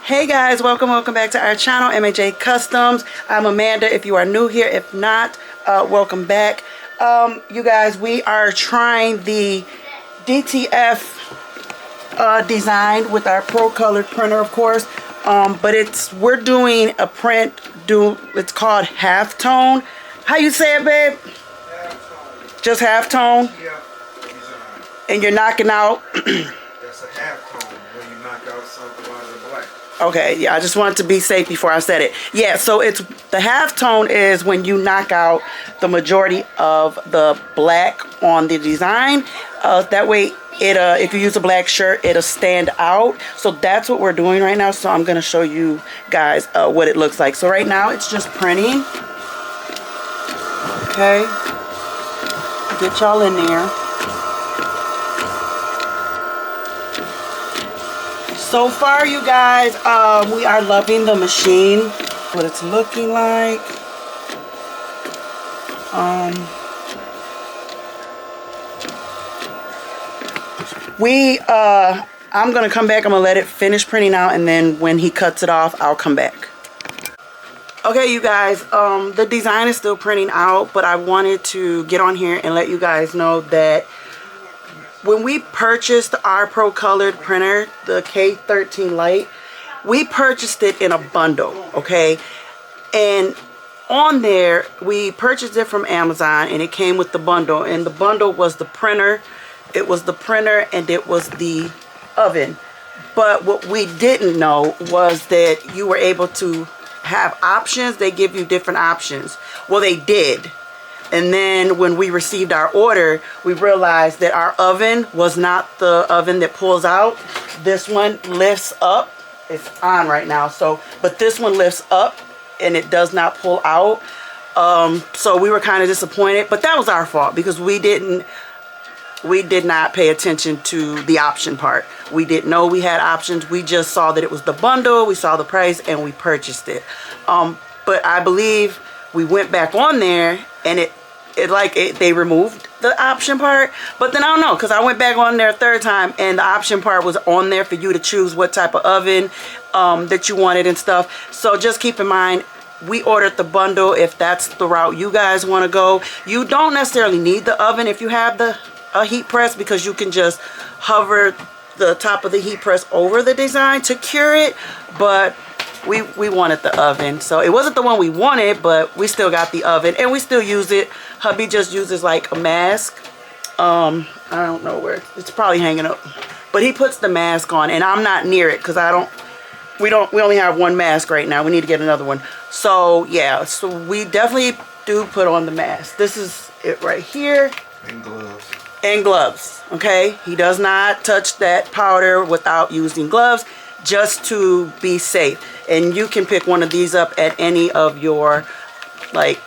Hey guys, welcome back to our channel, M.A.J. Customs. I'm Amanda if you are new here. If not, welcome back. You guys, we are trying the DTF design with our Procolored printer, of course. But we're doing a print, it's called halftone. How you say it, babe? Halftone. Just halftone? Yeah. Design. And you're knocking out? That's a halftone when you knock out something out of the black. Okay, yeah, I just wanted to be safe before I said it. Yeah, so it's the halftone is when you knock out the majority of the black on the design. That way, if you use a black shirt, it'll stand out. So that's what we're doing right now. So I'm gonna show you guys what it looks like. So right now, it's just printing. Okay, get y'all in there. So far, you guys, we are loving the machine, what it's looking like. I'm gonna come back, I'm gonna let it finish printing out, and then when he cuts it off, I'll come back. Okay, you guys, the design is still printing out, but I wanted to get on here and let you guys know that when we purchased our Procolored printer, the K13 Lite, we purchased it in a bundle, okay? And on there, we purchased it from Amazon, and it came with the bundle. And the bundle was the printer, it was the printer, and it was the oven. But what we didn't know was that you were able to have options. They give you different options. Well, they did. And then when we received our order, we realized that our oven was not the oven that pulls out. This one lifts up. It's on right now. But this one lifts up and it does not pull out. So we were kind of disappointed, but that was our fault because we did not pay attention to the option part. We didn't know we had options. We just saw that it was the bundle. We saw the price and we purchased it. But I believe we went back on there and they removed the option part. But then I don't know, because I went back on there a third time and the option part was on there for you to choose what type of oven that you wanted and stuff. So just keep in mind, we ordered the bundle if that's the route you guys want to go. You don't necessarily need the oven if you have the heat press, because you can just hover the top of the heat press over the design to cure it. But we wanted the oven, so it wasn't the one we wanted, but we still got the oven and we still use it. Hubby just uses like a mask. I don't know where it's probably hanging up, but he puts the mask on, and I'm not near it because we only have one mask right now. We need to get another one. So yeah, so we definitely do put on the mask. This is it right here. And gloves. And gloves. Okay, he does not touch that powder without using gloves, just to be safe. And you can pick one of these up at any of your like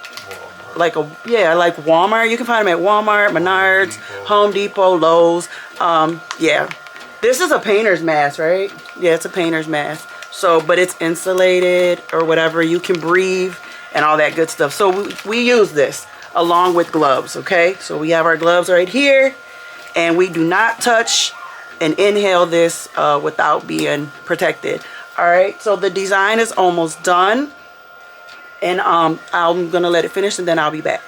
Walmart. You can find them at Walmart, Menards, Home Depot, Lowe's. Yeah, this is a painter's mask, right? Yeah, it's a painter's mask. So, but it's insulated or whatever. You can breathe and all that good stuff. So we use this along with gloves. Okay, so we have our gloves right here, and we do not touch and inhale this without being protected. All right, so the design is almost done, and I'm gonna let it finish and then I'll be back.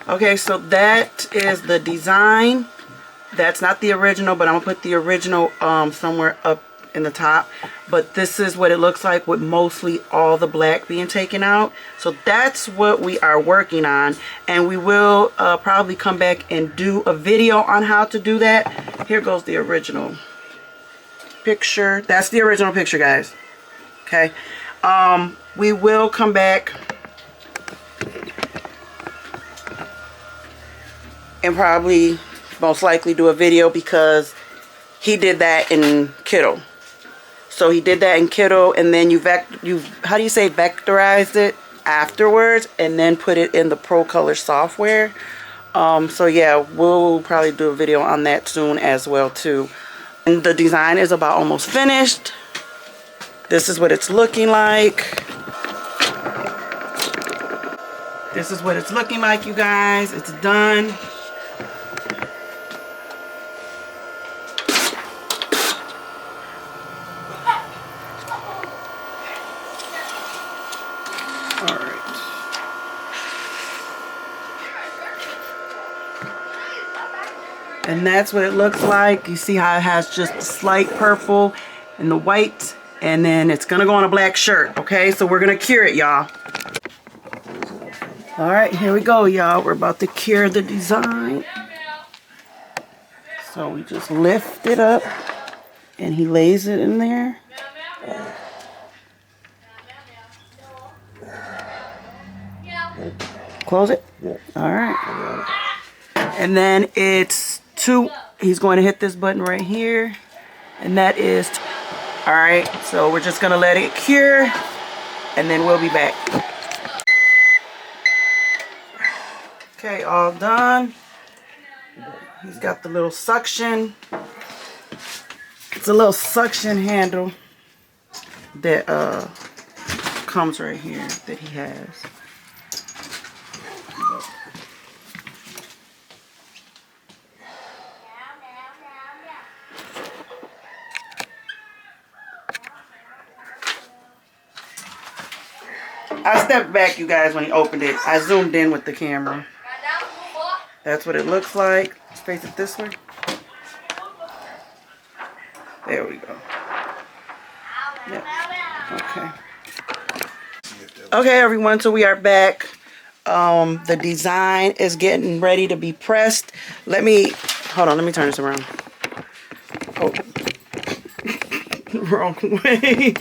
Okay, so that is the design. That's not the original, but I'm gonna put the original somewhere up in the top. But this is what it looks like with mostly all the black being taken out. So that's what we are working on, and we will probably come back and do a video on how to do that. Here goes the original picture. That's the original picture, guys. Okay, we will come back and probably most likely do a video because he did that in Kittle. So he did that in Kittle, and then how do you say, vectorized it afterwards and then put it in the Procolred software. So yeah, we'll probably do a video on that soon as well too. And the design is about almost finished. This is what it's looking like. This is what it's looking like, you guys. It's done. And that's what it looks like. You see how it has just the slight purple and the white, and then it's gonna go on a black shirt. Okay, so we're gonna cure it, y'all. All right, here we go, y'all. We're about to cure the design. So we just lift it up and he lays it in there. Close it. All right. And then it's 2. He's going to hit this button right here. And that is, all right. So we're just going to let it cure and then we'll be back. Okay, all done. He's got the little suction. It's a little suction handle that comes right here that he has. I stepped back, you guys, when he opened it. I zoomed in with the camera. That's what it looks like. Let's face it this way. There we go. Yep. Okay. Okay, everyone, so we are back. The design is getting ready to be pressed. Hold on, let me turn this around. Oh. Wrong way.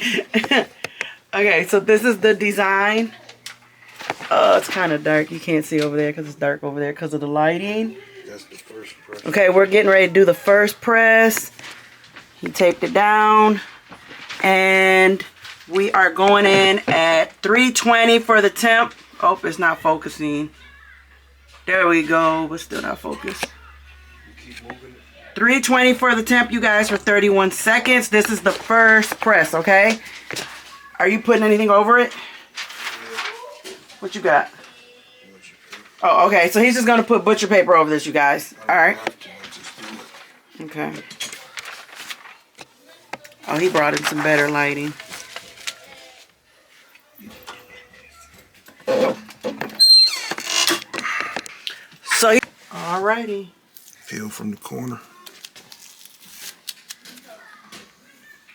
Okay, so this is the design. It's kind of dark. You can't see over there because it's dark over there because of the lighting. That's the first press. Okay, we're getting ready to do the first press. He taped it down. And we are going in at 320 for the temp. Oh, it's not focusing. There we go, but still not focused. You keep moving it. 320 for the temp, you guys, for 31 seconds. This is the first press, okay? Are you putting anything over it? Yeah. What you got? Oh, okay. So he's just going to put butcher paper over this, you guys. All right. Okay. Oh, he brought in some better lighting. So, alrighty. Peel from the corner.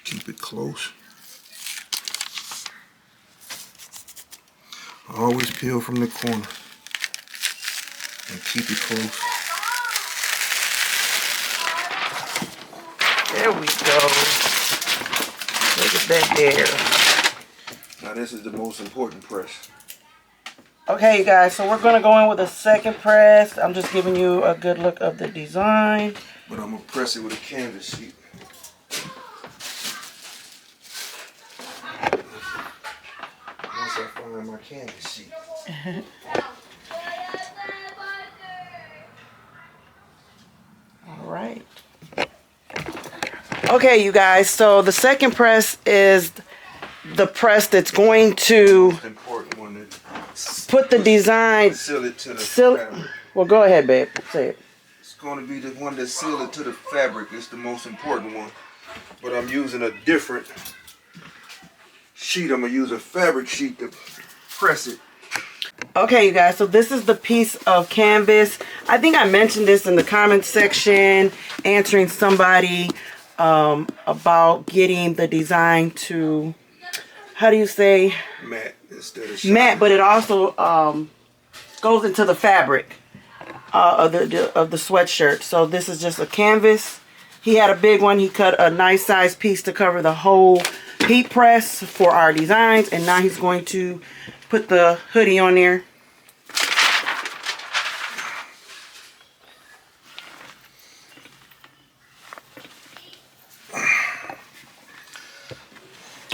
Keep it close. Always peel from the corner. And keep it close. There we go. Look at that there. Now this is the most important press. Okay, you guys, so we're going to go in with a second press. I'm just giving you a good look of the design. But I'm going to press it with a canvas sheet. Once I find my canvas sheet. All right. Okay, you guys, so the second press is the press that's going to Most important one that put the design. seal it to the fabric. Well, go ahead, babe. Say it. It's going to be the one that seal it to the fabric. It's the most important one. But I'm using a different sheet. I'm going to use a fabric sheet to press it. Okay, you guys, so this is the piece of canvas. I think I mentioned this in the comments section, answering somebody about getting the design to, how do you say? Matte instead of shiny. Matte, but it also goes into the fabric of the sweatshirt. So this is just a canvas. He had a big one. He cut a nice size piece to cover the whole heat press for our designs, and now he's going to put the hoodie on there.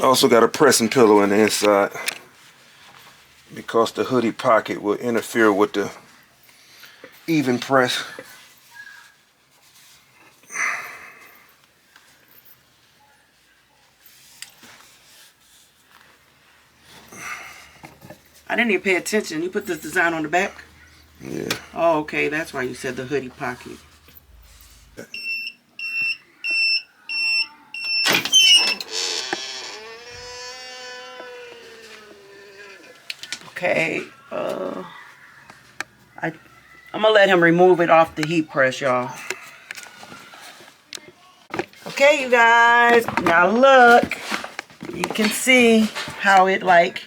Also got a pressing pillow in the inside because the hoodie pocket will interfere with the even press. I didn't even pay attention. You put this design on the back? Yeah. Oh, okay. That's why you said the hoodie pocket. Okay. I'm going to let him remove it off the heat press, y'all. Okay, you guys, now look, you can see how it like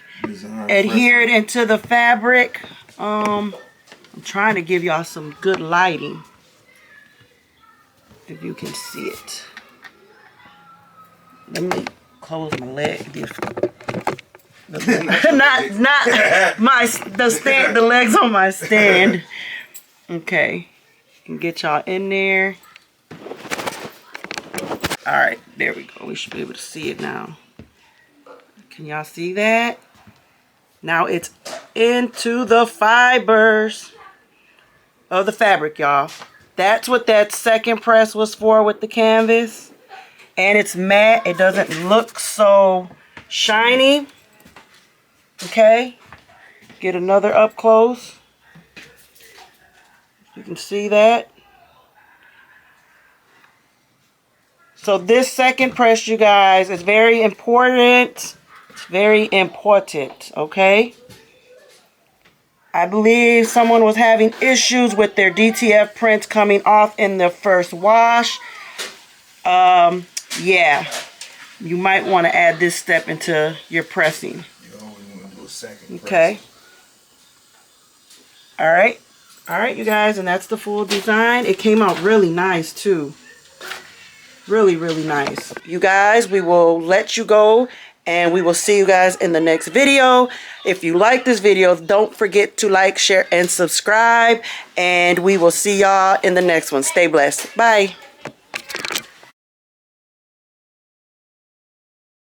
adhered into the fabric. I'm trying to give y'all some good lighting, if you can see it. Let me close my leg. The legs on my stand. Okay, can get y'all in there. All right, there we go. We should be able to see it now. Can y'all see that? Now it's into the fibers of the fabric, y'all. That's what that second press was for with the canvas. And it's matte. It doesn't look so shiny. Okay. Get another up close. You can see that. So this second press, you guys, is very important. It's very important, okay? I believe someone was having issues with their DTF prints coming off in the first wash. Yeah, you might want to add this step into your pressing. You always want to do a second press. Okay. All right. All right, you guys, and that's the full design. It came out really nice, too. Really, really nice. You guys, we will let you go, and we will see you guys in the next video. If you like this video, don't forget to like, share, and subscribe. And we will see y'all in the next one. Stay blessed. Bye.